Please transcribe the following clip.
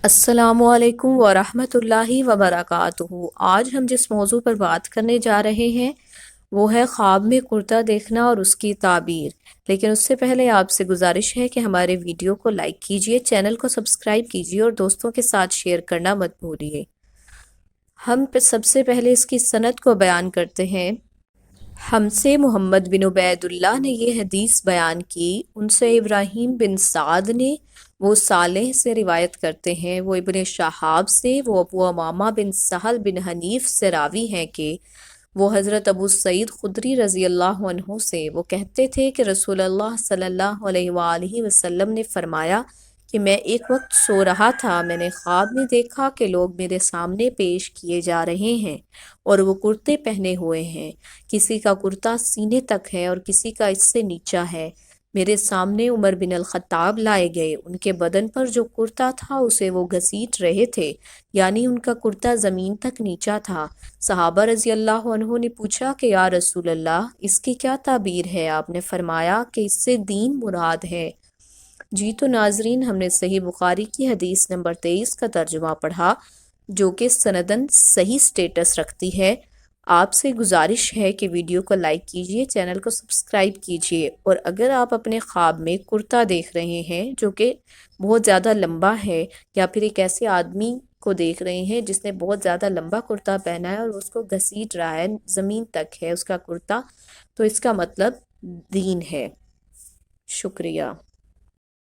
السلام علیکم ورحمۃ اللہ وبرکاتہ۔ آج ہم جس موضوع پر بات کرنے جا رہے ہیں وہ ہے خواب میں کرتا دیکھنا اور اس کی تعبیر۔ لیکن اس سے پہلے آپ سے گزارش ہے کہ ہمارے ویڈیو کو لائک کیجئے، چینل کو سبسکرائب کیجئے اور دوستوں کے ساتھ شیئر کرنا مت بھولیے۔ ہم سب سے پہلے اس کی سند کو بیان کرتے ہیں۔ ہم سے محمد بن عبید اللہ نے یہ حدیث بیان کی، ان سے ابراہیم بن سعد نے، وہ صالح سے روایت کرتے ہیں، وہ ابن شہاب سے، وہ ابو امامہ بن سہل بن حنیف سے راوی ہیں کہ وہ حضرت ابو سعید خدری رضی اللہ عنہ سے وہ کہتے تھے کہ رسول اللہ صلی اللہ علیہ وآلہ وسلم نے فرمایا کہ میں ایک وقت سو رہا تھا، میں نے خواب میں دیکھا کہ لوگ میرے سامنے پیش کیے جا رہے ہیں اور وہ کرتے پہنے ہوئے ہیں، کسی کا کرتا سینے تک ہے اور کسی کا اس سے نیچا ہے۔ میرے سامنے عمر بن الخطاب لائے گئے، ان کے بدن پر جو کرتا تھا اسے وہ گھسیٹ رہے تھے، یعنی ان کا کرتا زمین تک نیچا تھا۔ صحابہ رضی اللہ عنہ نے پوچھا کہ یا رسول اللہ، اس کی کیا تعبیر ہے؟ آپ نے فرمایا کہ اس سے دین مراد ہے۔ جی تو ناظرین، ہم نے صحیح بخاری کی حدیث نمبر 23 کا ترجمہ پڑھا، جو کہ سندن صحیح سٹیٹس رکھتی ہے۔ آپ سے گزارش ہے کہ ویڈیو کو لائک کیجئے، چینل کو سبسکرائب کیجئے، اور اگر آپ اپنے خواب میں کرتا دیکھ رہے ہیں جو کہ بہت زیادہ لمبا ہے، یا پھر ایک ایسے آدمی کو دیکھ رہے ہیں جس نے بہت زیادہ لمبا کرتا پہنا ہے اور اس کو گھسیٹ رہا ہے، زمین تک ہے اس کا کرتا، تو اس کا مطلب دین ہے۔ شکریہ۔